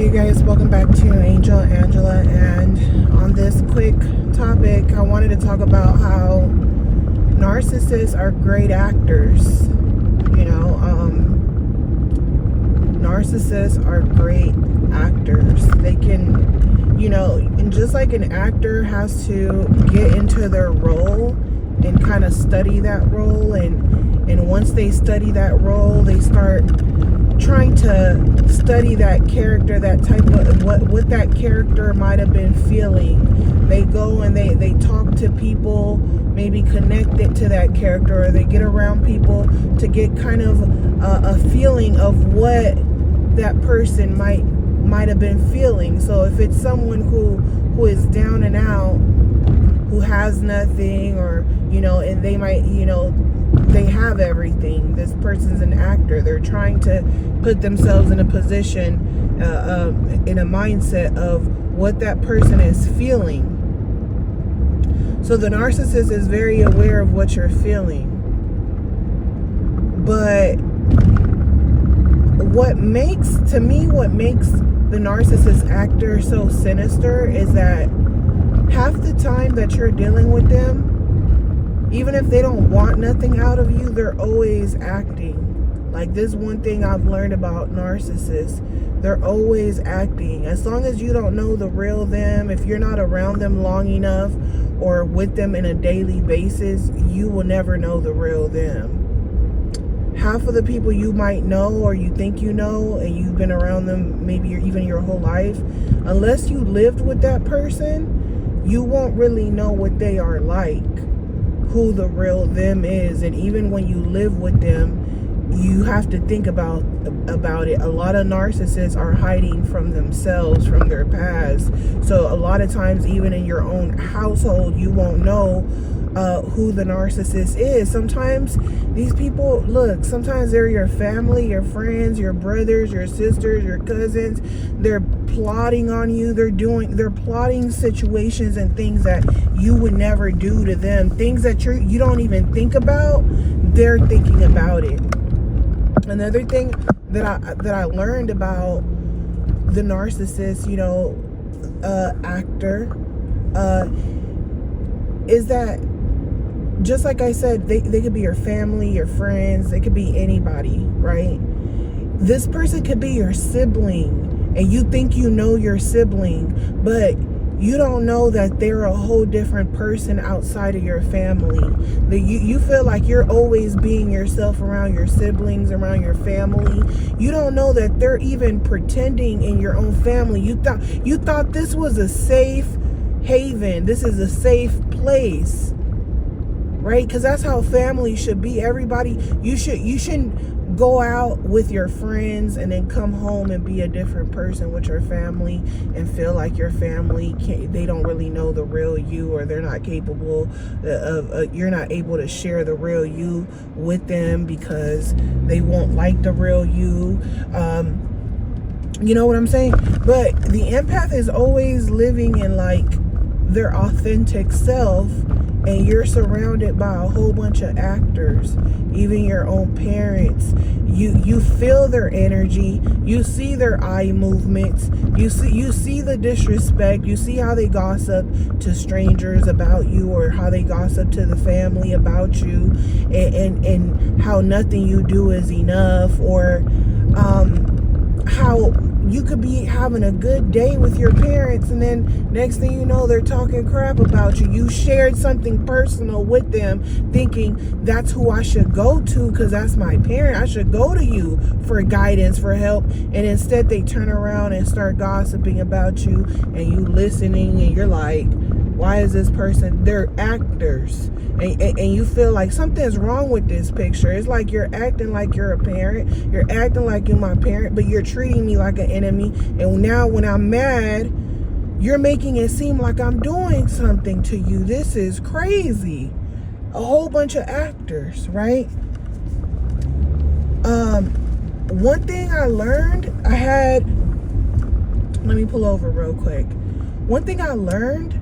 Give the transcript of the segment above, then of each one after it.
you guys, welcome back to Angela, and on this quick topic I wanted to talk about how narcissists are great actors. Narcissists are great actors. They can, and just like an actor has to get into their role and kind of study that role, and once they study that role, they start trying to study that character, that type of what that character might have been feeling. They go and they talk to people, maybe connected to that character, or they get around people to get kind of a feeling of what that person might have been feeling. So if it's someone who is down and out, who has nothing, or and they might, they have everything. This person's an actor. They're trying to put themselves in a position, in a mindset of what that person is feeling. So the narcissist is very aware of what you're feeling. But what makes the narcissist actor so sinister is that half the time that you're dealing with them, even if they don't want nothing out of you, they're always acting. Like, this one thing I've learned about narcissists, they're always acting. As long as you don't know the real them, if you're not around them long enough or with them in a daily basis, you will never know the real them. Half of the people you might know, or you think you know, and you've been around them maybe even your whole life, unless you lived with that person, you won't really know what they are like, who the real them is. And even when you live with them, you have to think about it. A lot of narcissists are hiding from themselves, from their past. So a lot of times, even in your own household, you won't know who the narcissist is. Sometimes these people, sometimes they're your family, your friends, your brothers, your sisters, your cousins. They're plotting on you. They're plotting situations and things that you would never do to them. Things that you don't even think about, they're thinking about it. Another thing that I learned about the narcissist, actor, is that, just like I said, they could be your family, your friends, they could be anybody, right? This person could be your sibling, and you think you know your sibling, but you don't know that they're a whole different person outside of your family. You feel like you're always being yourself around your siblings, around your family. You don't know that they're even pretending in your own family. You thought this was a safe haven. This is a safe place, right? Because that's how family should be. Everybody, you shouldn't go out with your friends and then come home and be a different person with your family and feel like your family they don't really know the real you, or they're not capable of you're not able to share the real you with them because they won't like the real you. You know what I'm saying? But the empath is always living in like their authentic self, and you're surrounded by a whole bunch of actors, even your own parents. You feel their energy, you see their eye movements, you see the disrespect, you see how they gossip to strangers about you, or how they gossip to the family about you, and how nothing you do is enough, or how you could be having a good day with your parents, and then next thing you know, they're talking crap about you. You shared something personal with them, thinking that's who I should go to because that's my parent. I should go to you for guidance, for help. And instead they turn around and start gossiping about you, and you listening, and you're like, why is this person? They're actors. And you feel like something's wrong with this picture. It's like you're acting like you're a parent. You're acting like you're my parent, but you're treating me like an enemy. And now when I'm mad, you're making it seem like I'm doing something to you. This is crazy. A whole bunch of actors, right? One thing I learned, let me pull over real quick. One thing I learned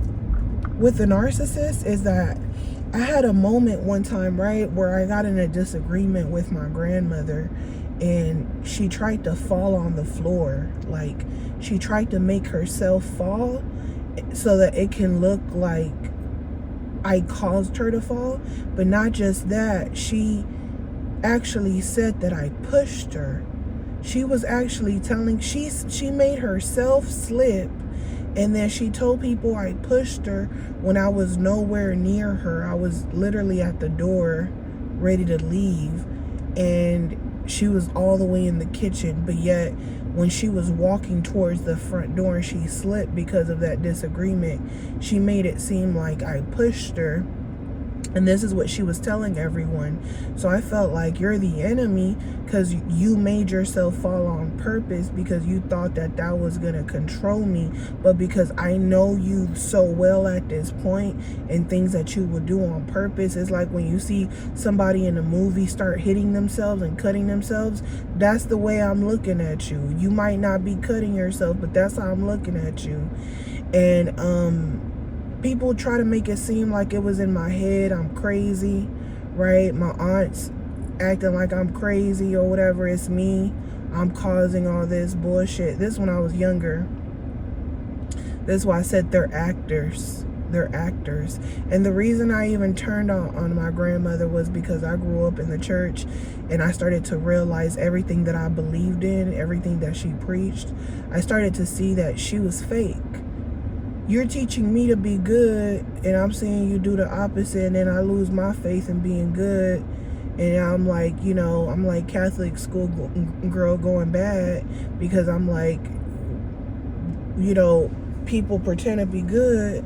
with the narcissist is that I had a moment one time, right, where I got in a disagreement with my grandmother, and she tried to fall on the floor. Like, she tried to make herself fall so that it can look like I caused her to fall. But not just that, she actually said that I pushed her. She was actually telling, she made herself slip, and then she told people I pushed her when I was nowhere near her. I was literally at the door ready to leave, and she was all the way in the kitchen. But yet when she was walking towards the front door and she slipped because of that disagreement, she made it seem like I pushed her. And this is what she was telling everyone. So I felt like, you're the enemy because you made yourself fall on purpose, because you thought that that was going to control me. But because I know you so well at this point, and things that you would do on purpose, it's like when you see somebody in a movie start hitting themselves and cutting themselves. That's the way I'm looking at you. You might not be cutting yourself, but that's how I'm looking at you. And people try to make it seem like it was in my head. I'm crazy, right? My aunt's acting like I'm crazy or whatever. It's me. I'm causing all this bullshit. This when I was younger. That's why I said they're actors. They're actors. And the reason I even turned on my grandmother was because I grew up in the church, and I started to realize everything that I believed in, everything that she preached. I started to see that she was fake. You're teaching me to be good, and I'm seeing you do the opposite, and then I lose my faith in being good. And I'm like, I'm like Catholic school girl going bad, because I'm like, people pretend to be good,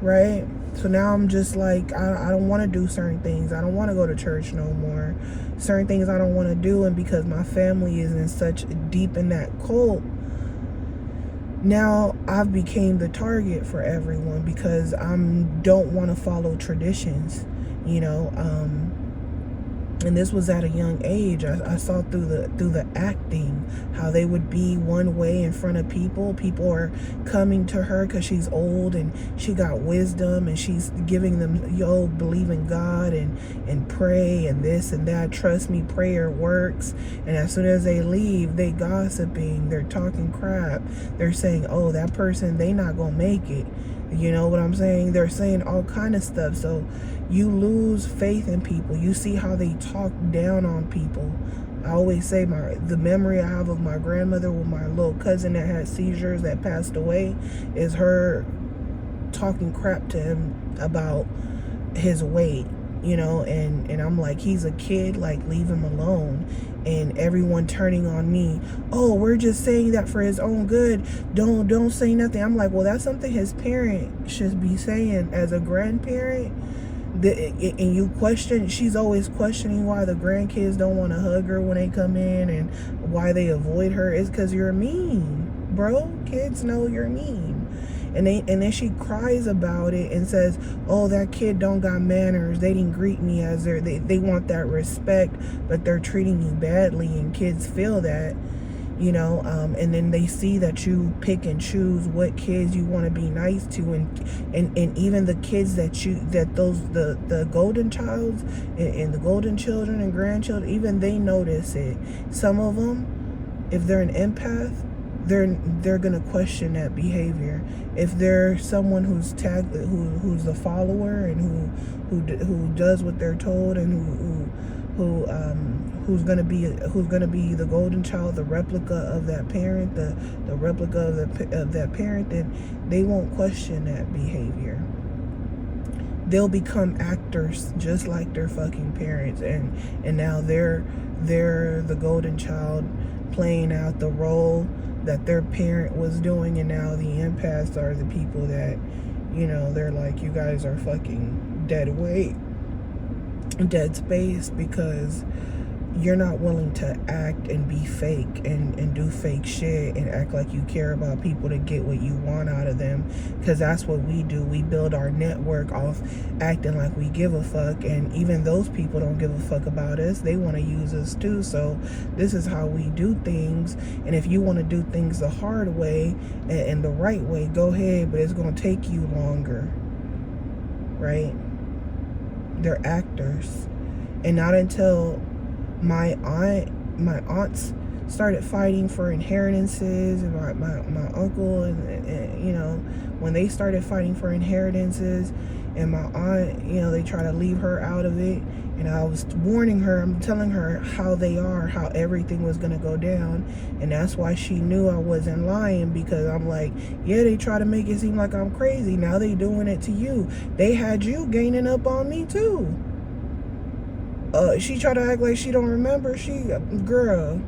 right? So now I'm just like, I don't want to do certain things. I don't want to go to church no more. Certain things I don't want to do, and because my family is in such deep in that cult, now I've became the target for everyone, because I don't want to follow traditions, and this was at a young age. I saw through the acting how they would be one way in front of people. People are coming to her because she's old and she got wisdom, and she's giving them, believe in God and pray and this and that. Trust me, prayer works. And as soon as they leave, they gossiping, they're talking crap, they're saying, oh, that person, they not gonna make it. You know what I'm saying? They're saying all kind of stuff. So you lose faith in people. You see how they talk down on people. I always say the memory I have of my grandmother with my little cousin that had seizures, that passed away, is her talking crap to him about his weight, and I'm like, he's a kid, like, leave him alone. And everyone turning on me, oh, we're just saying that for his own good, don't say nothing. I'm like, well, that's something his parent should be saying as a grandparent. And you question, she's always questioning why the grandkids don't want to hug her when they come in, and why they avoid her. It's because you're mean, bro. Kids know you're mean. And then she cries about it and says, oh, that kid don't got manners. They didn't greet me as they want that respect, but they're treating you badly, and kids feel that, and then they see that you pick and choose what kids you want to be nice to, and even the kids the golden childs and the golden children and grandchildren, even they notice it. Some of them, if they're an empath, they're gonna question that behavior. If they're someone who's who's a follower, and who does what they're told, and who's gonna be the golden child, the replica of that parent, the replica of that parent, then they won't question that behavior. They'll become actors just like their fucking parents, and now they're the golden child playing out the role that their parent was doing. And now the empaths are the people that, they're like, you guys are fucking dead weight, dead space, because you're not willing to act and be fake and do fake shit and act like you care about people to get what you want out of them, because that's what we do. We build our network off acting like we give a fuck, and even those people don't give a fuck about us. They want to use us too. So this is how we do things. And if you want to do things the hard way and the right way, go ahead, but it's going to take you longer, right? They're actors. And not until my aunt my aunts started fighting for inheritances, and my uncle, and you know, when they started fighting for inheritances, and my aunt, you know, they try to leave her out of it. And I was warning her, I'm telling her how they are, how everything was going to go down. And that's why she knew I wasn't lying, because I'm like, yeah, they try to make it seem like I'm crazy. Now they doing it to you. They had you gaining up on me too. She tried to act like she don't remember. Girl,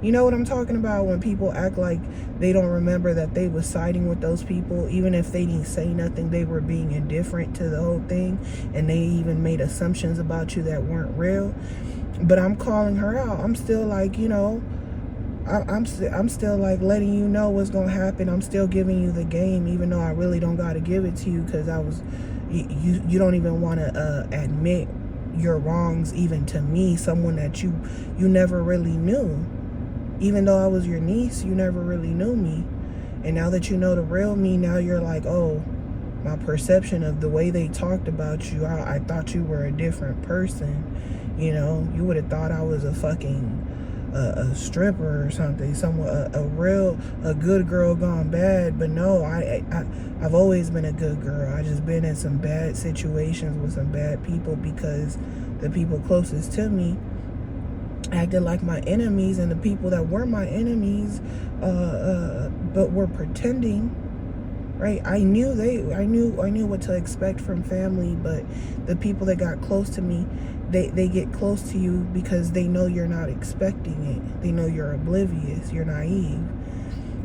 you know what I'm talking about, when people act like they don't remember that they was siding with those people. Even if they didn't say nothing, they were being indifferent to the whole thing, and they even made assumptions about you that weren't real. But I'm calling her out. I'm still like, you know, I'm still like letting you know what's gonna happen. I'm still giving you the game, even though I really don't gotta give it to you, because you don't even want to admit your wrongs, even to me, someone that you never really knew. Even though I was your niece, you never really knew me. And now that you know the real me, now you're like, oh, my perception of the way they talked about you, I thought you were a different person. You know, you would have thought I was a fucking a stripper or something, a good girl gone bad. But no, I've always been a good girl. I just been in some bad situations with some bad people, because the people closest to me acted like my enemies, and the people that were my enemies but were pretending, right? I knew what to expect from family, but the people that got close to me, they get close to you because they know you're not expecting it. They know you're oblivious, you're naive.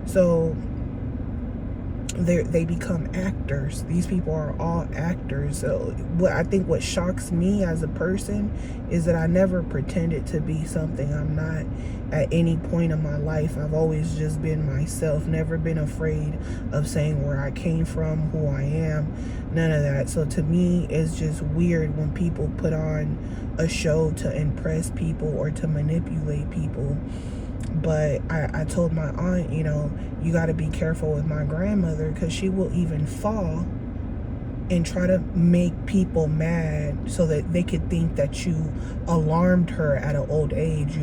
So they become actors. These people are all actors. So I think what shocks me as a person is that I never pretended to be something I'm not at any point in my life. I've always just been myself, never been afraid of saying where I came from, who I am, none of that. So to me, it's just weird when people put on a show to impress people or to manipulate people. But I told my aunt, you know, you got to be careful with my grandmother, because she will even fall and try to make people mad so that they could think that you alarmed her at an old age.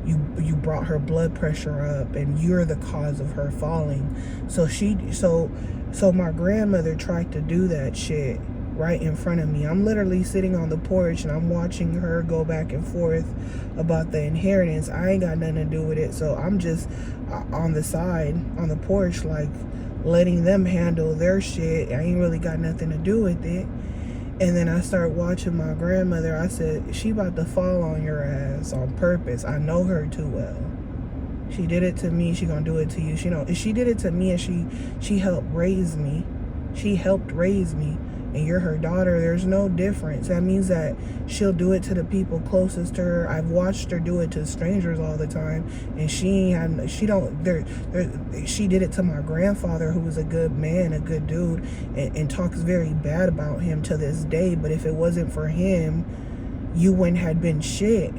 You brought her blood pressure up, and you're the cause of her falling. So my grandmother tried to do that shit right in front of me. I'm literally sitting on the porch and I'm watching her go back and forth about the inheritance. I ain't got nothing to do with it, so I'm just on the side on the porch, like letting them handle their shit. I ain't really got nothing to do with it. And then I start watching my grandmother. I said, she about to fall on your ass on purpose. I know her too well. She did it to me, she gonna do it to you. She did it to me, and she helped raise me. She helped raise me. And you're her daughter. There's no difference. That means that she'll do it to the people closest to her. I've watched her do it to strangers all the time, and she did it to my grandfather, who was a good man, a good dude, and talks very bad about him to this day. But if it wasn't for him, you wouldn't have been shit,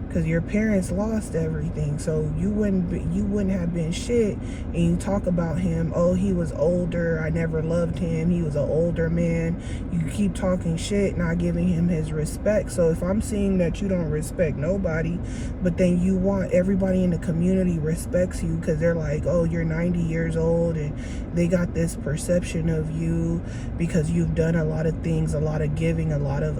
because your parents lost everything. So you wouldn't have been shit. And you talk about him, oh, he was older, I never loved him, he was an older man. You keep talking shit, not giving him his respect. So if I'm seeing that you don't respect nobody, but then you want everybody in the community respects you because they're like, oh, you're 90 years old, and they got this perception of you because you've done a lot of things, a lot of giving, a lot of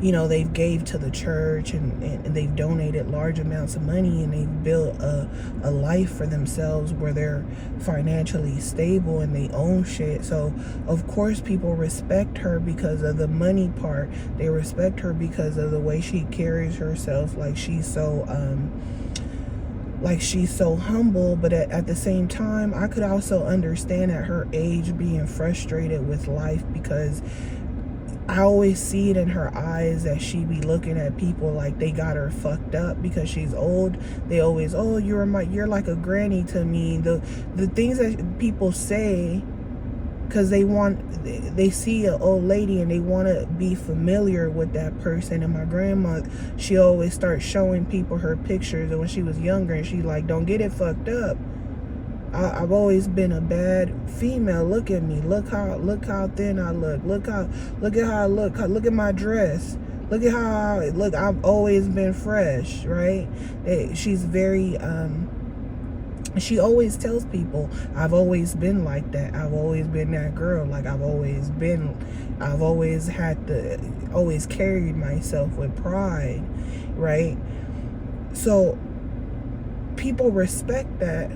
you know, they've gave to the church, and they've donated large amounts of money, and they've built a life for themselves where they're financially stable and they own shit. So of course people respect her because of the money part. They respect her because of the way she carries herself, like she's so humble. But at the same time, I could also understand at her age being frustrated with life, because I always see it in her eyes that she be looking at people like they got her fucked up because she's old. They always, oh, you're like a granny to me. The things that people say, because they see an old lady and they want to be familiar with that person. And my grandma, she always starts showing people her pictures of when she was younger, and she's like, don't get it fucked up. I've always been a bad female. Look at me. Look how thin I look. Look at how I look. Look at my dress. Look at how, look, I've always been fresh, right? She's very, she always tells people, I've always been like that. I've always been that girl. Like, I've always always carried myself with pride, right? So people respect that.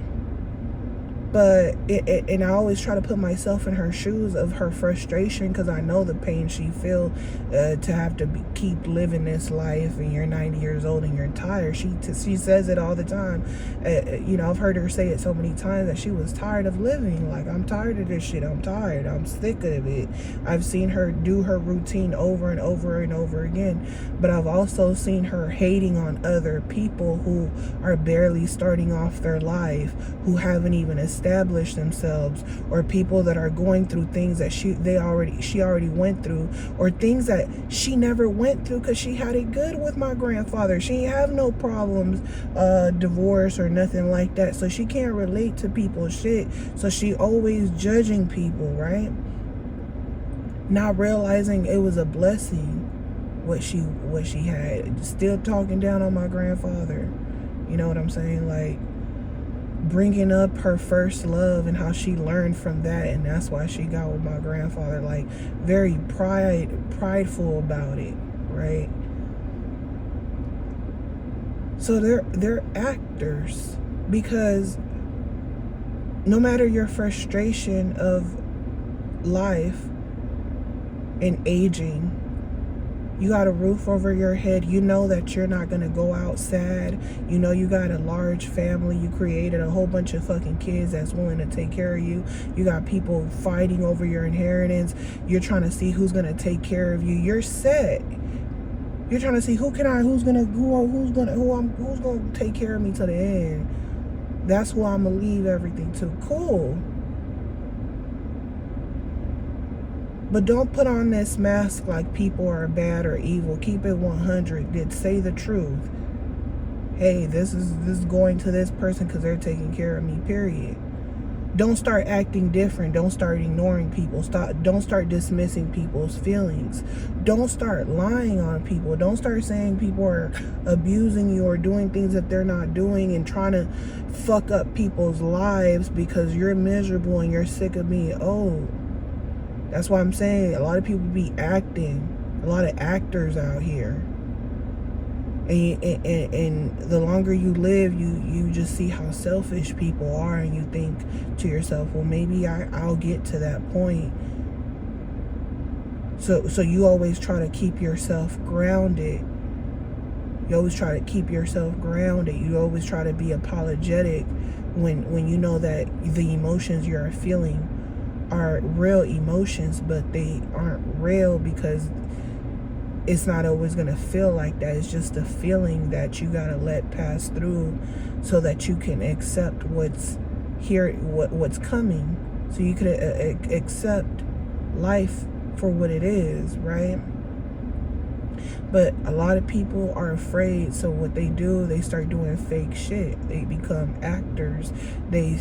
But and I always try to put myself in her shoes of her frustration, because I know the pain she feels to have to keep living this life, and you're 90 years old and you're tired. She says it all the time. I've heard her say it so many times that she was tired of living. Like, I'm tired of this shit. I'm tired. I'm sick of it. I've seen her do her routine over and over and over again. But I've also seen her hating on other people who are barely starting off their life, who haven't even established themselves, or people that are going through things that she already went through, or things that she never went through, because she had it good with my grandfather. She ain't have no problems, divorce or nothing like that, so she can't relate to people's shit. So she always judging people, right? Not realizing it was a blessing what she had, still talking down on my grandfather. You know what I'm saying? Like, bringing up her first love and how she learned from that, and that's why she got with my grandfather. Like, very prideful about it, right? So they're actors, because no matter your frustration of life and aging, you got a roof over your head. You know that you're not going to go out sad. You know you got a large family. You created a whole bunch of fucking kids that's willing to take care of you. You got people fighting over your inheritance. You're trying to see who's going to take care of you. You're set. You're trying to see who's going to take care of me to the end. That's who I'm going to leave everything to. Cool. But don't put on this mask like people are bad or evil. Keep it 100. Say the truth. Hey, this is going to this person because they're taking care of me, period. Don't start acting different. Don't start ignoring people. Don't start dismissing people's feelings. Don't start lying on people. Don't start saying people are abusing you or doing things that they're not doing, and trying to fuck up people's lives because you're miserable and you're sick of being old. That's why I'm saying a lot of people be acting. A lot of actors out here. And the longer you live, you just see how selfish people are, and you think to yourself, well, maybe I'll get to that point. So you always try to keep yourself grounded. You always try to keep yourself grounded. You always try to be apologetic when you know that the emotions you're feeling are real emotions, but they aren't real because it's not always going to feel like that. It's just a feeling that you got to let pass through so that you can accept what's here, what's coming, so you can accept life for what it is, right? But a lot of people are afraid, so what they do, they start doing fake shit. They become actors. They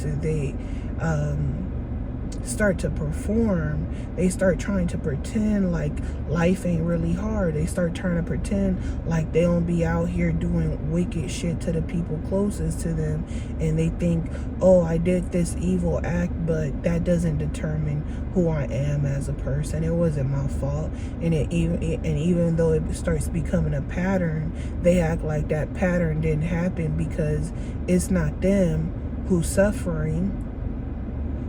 start to perform. They start trying to pretend like life ain't really hard. They start trying to pretend like they don't be out here doing wicked shit to the people closest to them, and they think, oh, I did this evil act, but that doesn't determine who I am as a person. It wasn't my fault. And even though it starts becoming a pattern, they act like that pattern didn't happen because it's not them who's suffering.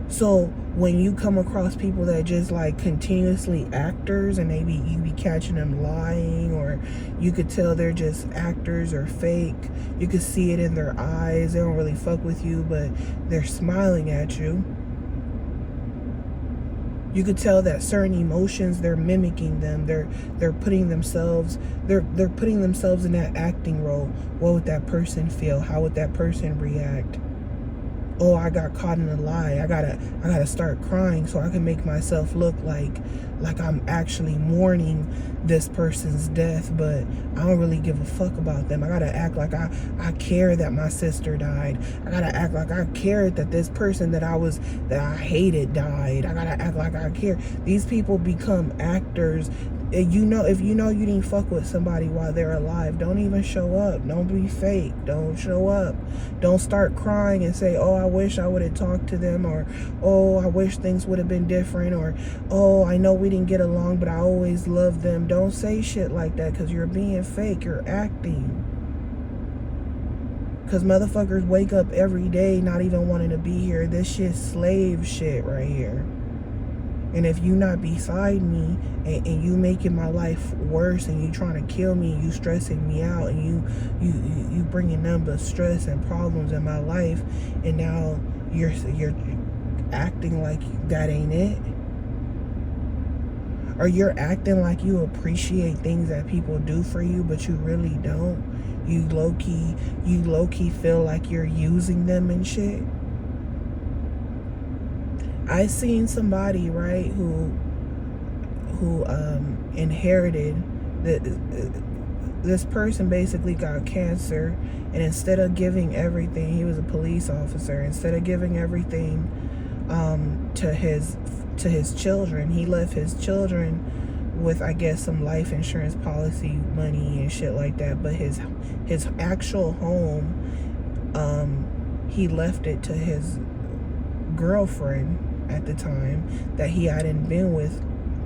So when you come across people that just like continuously actors, and you be catching them lying, or you could tell they're just actors or fake. You could see it in their eyes. They don't really fuck with you, but they're smiling at you. You could tell that certain emotions, they're mimicking them. They're putting themselves in that acting role. What would that person feel? How would that person react? Oh, I got caught in a lie. I gotta start crying so I can make myself look like I'm actually mourning this person's death, but I don't really give a fuck about them. I gotta act like I care that my sister died. I gotta act like I cared that this person that I hated died. I gotta act like I care. These people become actors If you know you didn't fuck with somebody while they're alive, don't even show up. Don't be fake. Don't show up. Don't start crying and say, oh, I wish I would have talked to them, or oh, I wish things would have been different, or oh, I know we didn't get along, but I always loved them. Don't say shit like that, because you're being fake. You're acting. Because motherfuckers wake up every day not even wanting to be here. This shit's slave shit right here. And if you not beside me, and you making my life worse, and you trying to kill me, and you stressing me out, and you bringing nothing but stress and problems in my life, and now you're acting like that ain't it, or you're acting like you appreciate things that people do for you, but you really don't. You low key feel like you're using them and shit. I seen somebody, right, who inherited this person basically got cancer, and instead of giving everything, he was a police officer, instead of giving everything to his children, he left his children with, I guess, some life insurance policy money and shit like that, but his actual home, he left it to his girlfriend at the time that he hadn't been with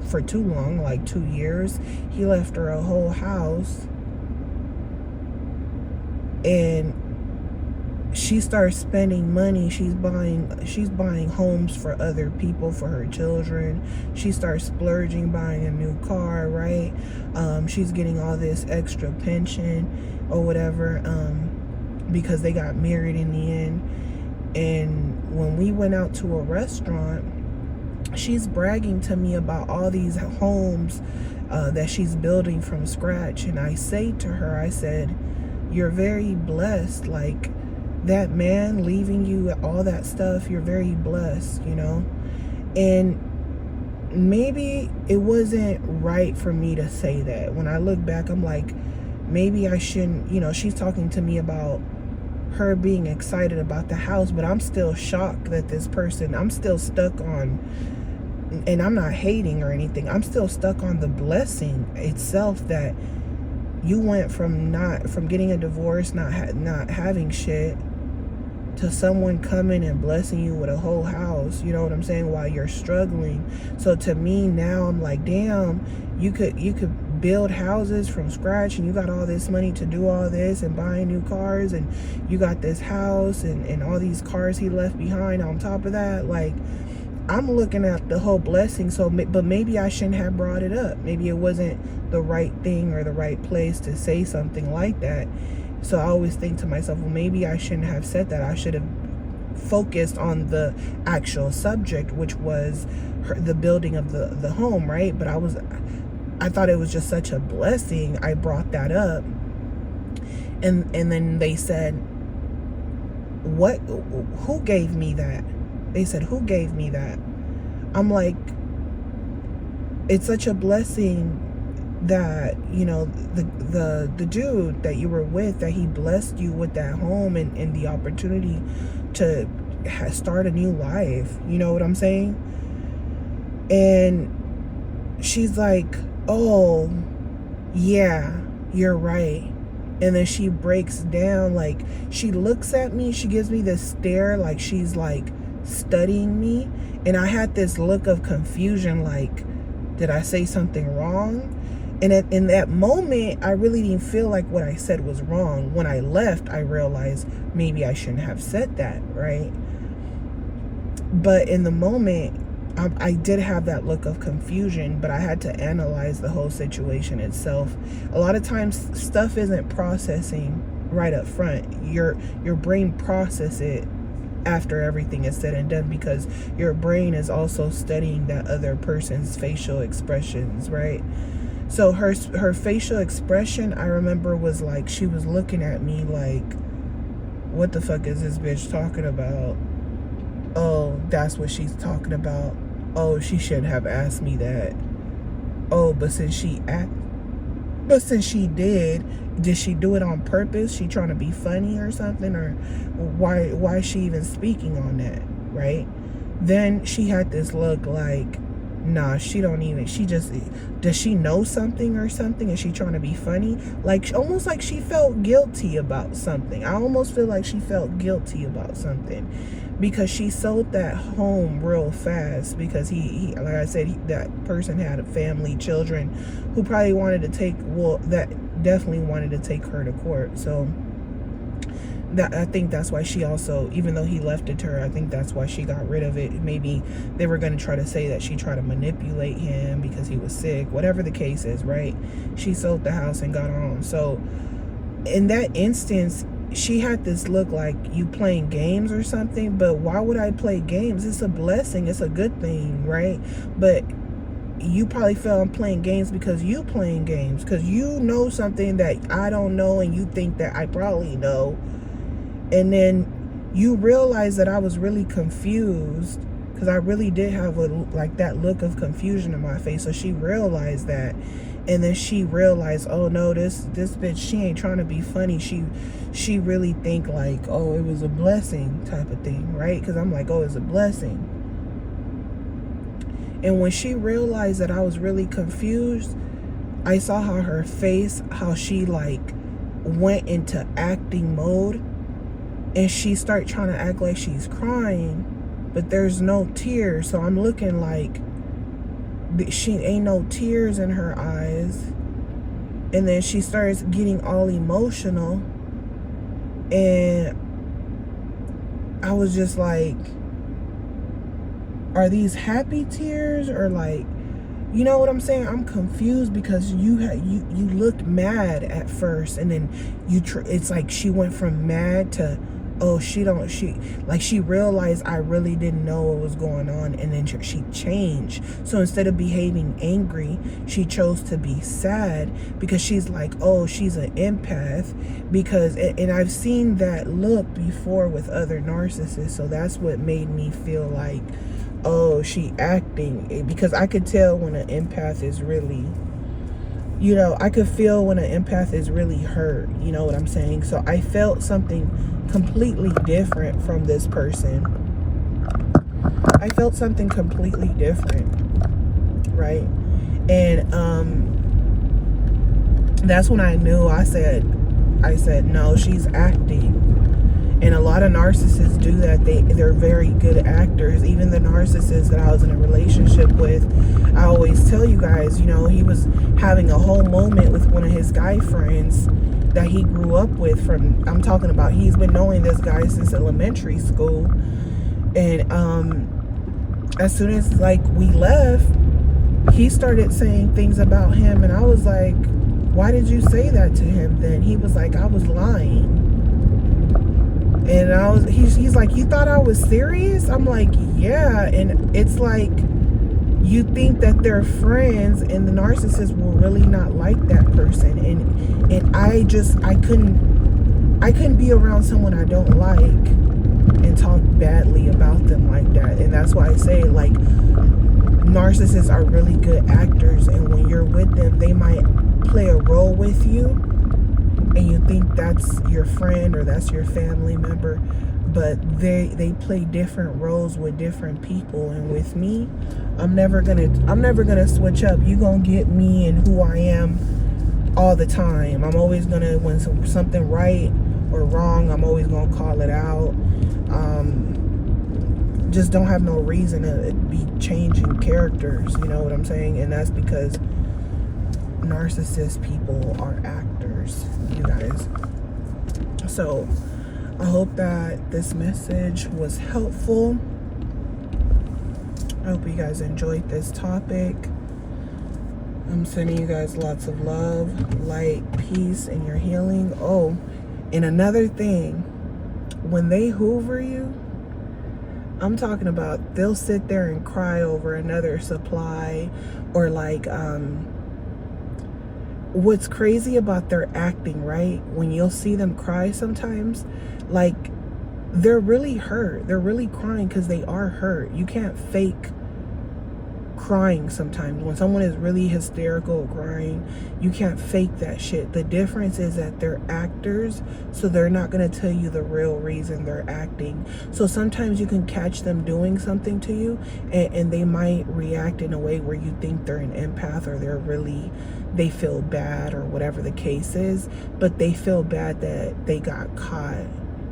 for too long, like 2 years. He left her a whole house, and she starts spending money. She's buying homes for other people, for her children. She starts splurging, buying a new car, right? She's getting all this extra pension or whatever, because they got married in the end. And when we went out to a restaurant, she's bragging to me about all these homes that she's building from scratch. And I say to her, I said, you're very blessed. Like, that man leaving you all that stuff, you're very blessed, you know? And maybe it wasn't right for me to say that. When I look back, I'm like, maybe I shouldn't, you know, she's talking to me about her being excited about the house, but I'm still shocked that this person, I'm still stuck on, and I'm not hating or anything, I'm still stuck on the blessing itself, that you went from getting a divorce, not having shit, to someone coming and blessing you with a whole house, you know what I'm saying, while you're struggling. So to me now, I'm like, damn, you could build houses from scratch, and you got all this money to do all this and buying new cars, and you got this house and all these cars he left behind on top of that. Like, I'm looking at the whole blessing. So, but maybe I shouldn't have brought it up. Maybe it wasn't the right thing or the right place to say something like that. So I always think to myself, well, maybe I shouldn't have said that. I should have focused on the actual subject, which was the building of the home, right? But I thought it was just such a blessing. I brought that up, and then they said, "What? Who gave me that?" They said, "Who gave me that?" I'm like, it's such a blessing that, you know, the dude that you were with, that he blessed you with that home and the opportunity to start a new life, you know what I'm saying? And she's like, oh yeah, you're right. And then she breaks down, like, she looks at me, she gives me this stare, like she's like studying me, and I had this look of confusion, like, did I say something wrong? And in that moment, I really didn't feel like what I said was wrong. When I left, I realized maybe I shouldn't have said that, right? But in the moment, I did have that look of confusion, but I had to analyze the whole situation itself. A lot of times, stuff isn't processing right up front. Your brain processes it after everything is said and done, because your brain is also studying that other person's facial expressions, right? So her facial expression, I remember, was like, she was looking at me like, what the fuck is this bitch talking about? Oh, that's what she's talking about. Oh, she shouldn't have asked me that. Oh, but since she did she do it on purpose? She trying to be funny or something? Or why is she even speaking on that, right? Then she had this look like, Nah, she don't even, she just, does she know something or something? Is she trying to be funny? Like, almost like she felt guilty about something. I almost feel like she felt guilty about something, because she sold that home real fast, because he like I said, that person had a family, children, who probably wanted to take, well, that definitely wanted to take her to court. So that, I think that's why she also, even though he left it to her, I think that's why she got rid of it. Maybe they were going to try to say that she tried to manipulate him because he was sick, whatever the case is, right? She sold the house and got on. So in that instance, she had this look like, you playing games or something. But why would I play games? It's a blessing, it's a good thing, right? But you probably feel I'm playing games because you playing games, because you know something that I don't know, and you think that I probably know. And then you realize that I was really confused, because I really did have like that look of confusion in my face. So she realized that, and then she realized, oh no, this bitch, she ain't trying to be funny. She really think like, oh, it was a blessing type of thing, right? Because I'm like, oh, it's a blessing. And when she realized that I was really confused, I saw how her face, how she like went into acting mode. And she started trying to act like she's crying, but there's no tears. So I'm looking like she ain't no tears in her eyes. And then she starts getting all emotional. And I was just like, are these happy tears, or like, you know what I'm saying? I'm confused, because you looked mad at first, and then it's like she went from mad to, oh, she realized I really didn't know what was going on, and then she changed. So instead of behaving angry, she chose to be sad, because she's like, oh, she's an empath. Because, and I've seen that look before with other narcissists, so that's what made me feel like, oh, she acting. Because I could tell when an empath is really, you know, I could feel when an empath is really hurt, you know what I'm saying? So I felt something completely different from this person. I felt something completely different, right? And that's when I knew. I said, no, she's acting. And a lot of narcissists do that. They're very good actors. Even the narcissist that I was in a relationship with, I always tell you guys, you know, he was having a whole moment with one of his guy friends that he grew up with. From, I'm talking about, he's been knowing this guy since elementary school. And as soon as like we left, he started saying things about him, and I was like, why did you say that to him then? He was like, I was lying. And he's like, you thought I was serious? I'm like, yeah. And it's like, you think that they're friends, and the narcissist will really not like that person. And I couldn't be around someone I don't like and talk badly about them like that. And that's why I say, like, narcissists are really good actors, and when you're with them, they might play a role with you, and you think that's your friend or that's your family member, but they play different roles with different people. And with me, I'm never gonna switch up. You gonna get me and who I am all the time. I'm always gonna, when something right or wrong, I'm always gonna call it out. Just don't have no reason to be changing characters, you know what I'm saying? And that's because narcissist people are actors, you guys. So I hope that this message was helpful. I hope you guys enjoyed this topic. I'm sending you guys lots of love, light, peace, and your healing. Oh, and another thing, when they hoover you, I'm talking about, they'll sit there and cry over another supply, or like, what's crazy about their acting, right? When you'll see them cry sometimes, like, they're really hurt. They're really crying because they are hurt. You can't fake crying sometimes. When someone is really hysterical crying, you can't fake that shit. The difference is that they're actors, so they're not going to tell you the real reason they're acting. So sometimes you can catch them doing something to you, and they might react in a way where you think they're an empath, or they feel bad, or whatever the case is, but they feel bad that they got caught.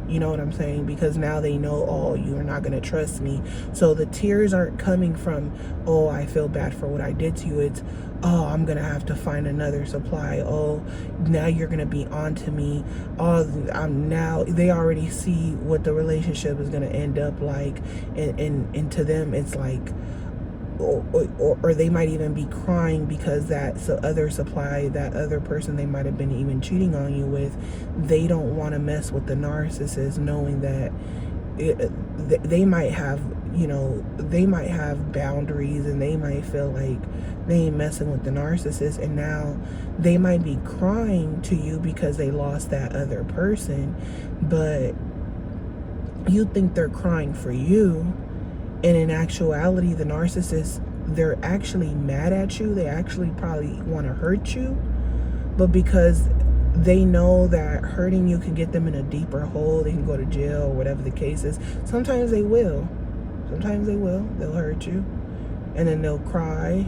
You know what I'm saying? Because now they know, oh, you're not going to trust me. So the tears aren't coming from, oh, I feel bad for what I did to you. It's, oh, I'm going to have to find another supply. Oh, now you're going to be on to me. Oh, they already see what the relationship is going to end up like. And to them, it's like, or they might even be crying because that other supply, that other person they might have been even cheating on you with, they don't want to mess with the narcissist, knowing that they might have, they might have boundaries, and they might feel like they ain't messing with the narcissist, and now they might be crying to you because they lost that other person, but you think they're crying for you. And in actuality, the narcissist, they're actually mad at you. They actually probably want to hurt you. But because they know that hurting you can get them in a deeper hole, they can go to jail or whatever the case is. Sometimes they will. Sometimes they will. They'll hurt you. And then they'll cry.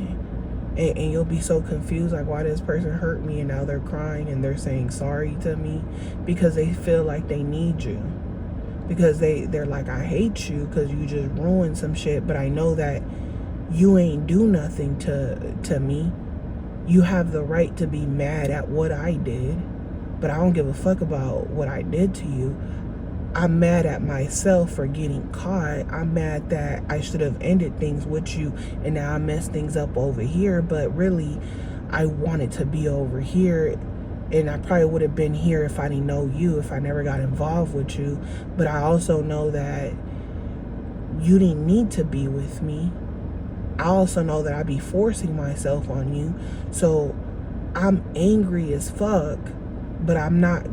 And you'll be so confused, like, why this person hurt me? And now they're crying and they're saying sorry to me because they feel like they need you. Because they're like, I hate you because you just ruined some shit, but I know that you ain't do nothing to me. You have the right to be mad at what I did, but I don't give a fuck about what I did to you. I'm mad at myself for getting caught. I'm mad that I should have ended things with you, and now I messed things up over here, but really I wanted to be over here. And I probably would have been here if I didn't know you, if I never got involved with you. But I also know that you didn't need to be with me. I also know that I be forcing myself on you. So I'm angry as fuck, but I'm not,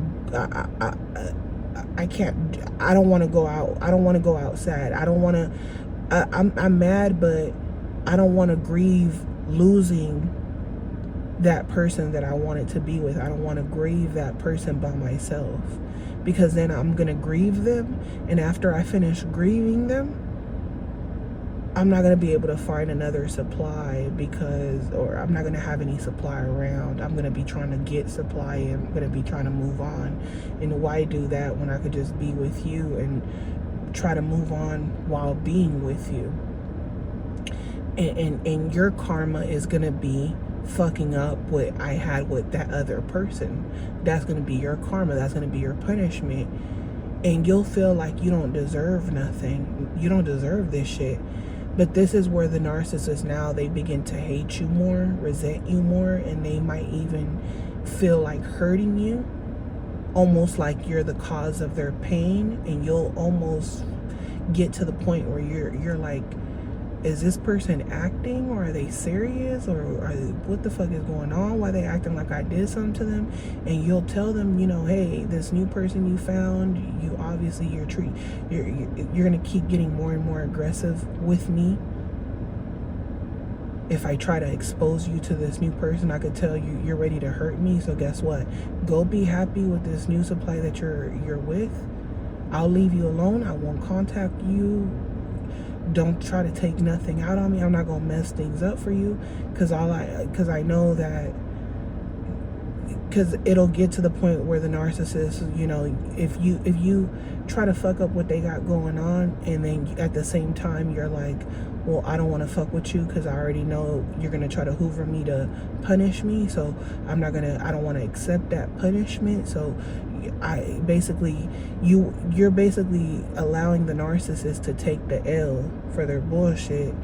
I can't, I don't want to go out. I don't want to go outside. I don't want to, I'm mad, but I don't want to grieve losing that person that I wanted to be with. I don't want to grieve that person by myself, because then I'm going to grieve them. And after I finish grieving them, I'm not going to be able to find another supply or I'm not going to have any supply around. I'm going to be trying to get supply, and I'm going to be trying to move on. And why do that when I could just be with you and try to move on while being with you? And your karma is going to be fucking up what I had with that other person. That's going to be your karma. That's going to be your punishment. And you'll feel like you don't deserve nothing. You don't deserve this shit. But this is where the narcissist, now they begin to hate you more, resent you more, and they might even feel like hurting you, almost like you're the cause of their pain. And you'll almost get to the point where you're like, is this person acting, or are they serious, or what the fuck is going on? Why are they acting like I did something to them? And you'll tell them, hey, this new person you found, you obviously you're gonna keep getting more and more aggressive with me. If I try to expose you to this new person, I could tell you're ready to hurt me. So guess what? Go be happy with this new supply that you're with. I'll leave you alone. I won't contact you. Don't try to take nothing out on me. I'm not gonna mess things up for you, because I know that, because it'll get to the point where the narcissist, if you try to fuck up what they got going on, and then at the same time you're like, well, I don't want to fuck with you because I already know you're gonna try to hoover me to punish me, so I don't want to accept that punishment. So you're basically allowing the narcissist to take the L for their bullshit.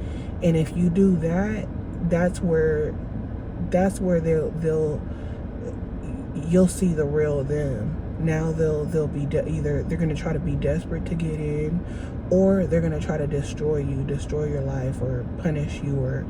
And if you do that, that's where you'll see the real them. Now they'll be either they're going to try to be desperate to get in, or they're going to try to destroy you, destroy your life, or punish you, or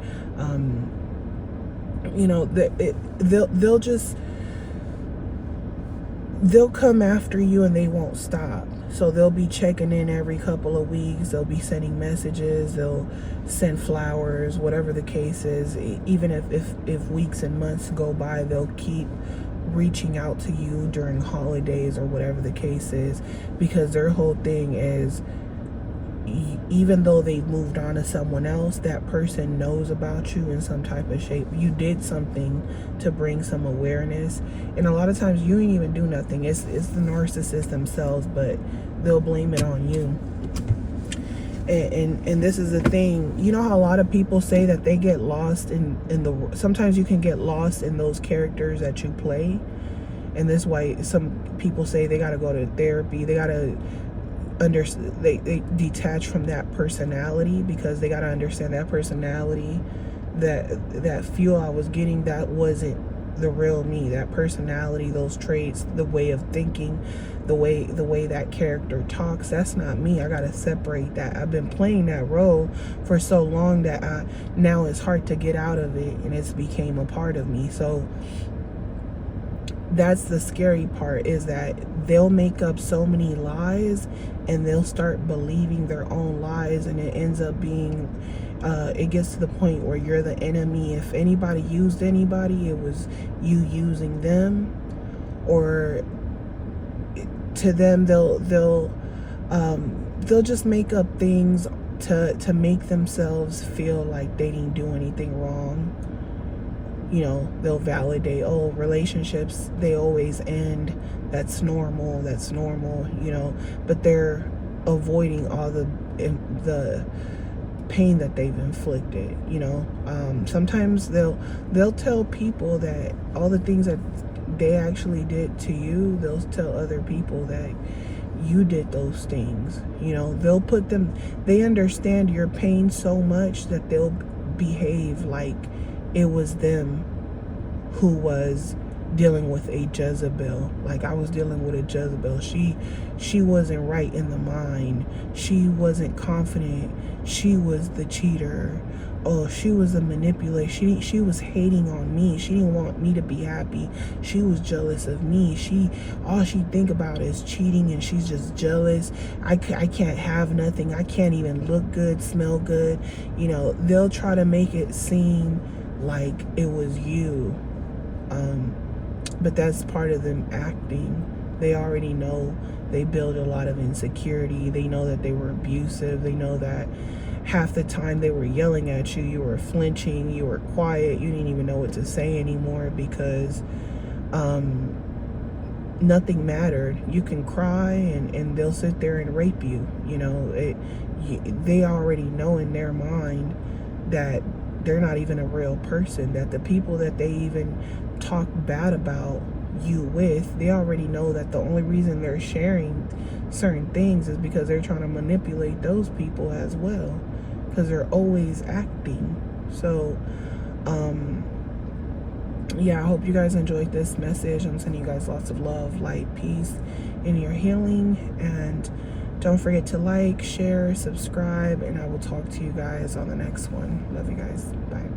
they'll come after you, and they won't stop. So they'll be checking in every couple of weeks. They'll be sending messages. They'll send flowers, whatever the case is. Even if weeks and months go by, they'll keep reaching out to you during holidays or whatever the case is, because their whole thing is, even though they've moved on to someone else, that person knows about you in some type of shape. You did something to bring some awareness, and a lot of times you ain't even do nothing. It's the narcissist themselves, but they'll blame it on you. And this is the thing, you know how a lot of people say that they get lost in the, sometimes you can get lost in those characters that you play, and this why some people say they got to go to therapy. They got to they detach from that personality, because they got to understand that personality, that fuel I was getting, that wasn't the real me. That personality, those traits, the way of thinking, the way that character talks, that's not me. I got to separate that. I've been playing that role for so long that now it's hard to get out of it, and it's became a part of me. So that's the scary part, is that they'll make up so many lies, and they'll start believing their own lies, and it ends up being it gets to the point where you're the enemy. If anybody used anybody, it was you using them, or to them they'll just make up things to make themselves feel like they didn't do anything wrong. You know, they'll validate, oh, relationships, they always end, that's normal, you know, but they're avoiding all the pain that they've inflicted, you know. Sometimes they'll tell people that all the things that they actually did to you, they'll tell other people that you did those things, you know. They understand your pain so much that they'll behave like it was them who was dealing with a Jezebel. Like I was dealing with a Jezebel. She wasn't right in the mind. She wasn't confident. She was the cheater. Oh, she was a manipulator. She was hating on me. She didn't want me to be happy. She was jealous of me. All she think about is cheating, and she's just jealous. I can't have nothing. I can't even look good, smell good. You know, they'll try to make it seem like it was you, but that's part of them acting. They already know. They build a lot of insecurity. They know that they were abusive. They know that half the time they were yelling at you, you were flinching, you were quiet, you didn't even know what to say anymore, because nothing mattered. You can cry, and they'll sit there and rape you. You know, they already know in their mind that they're not even a real person, that the people that they even talk bad about you with, they already know that the only reason they're sharing certain things is because they're trying to manipulate those people as well, because they're always acting. So yeah, I hope you guys enjoyed this message. I'm sending you guys lots of love, light, peace in your healing, and don't forget to like, share, subscribe, and I will talk to you guys on the next one. Love you guys. Bye.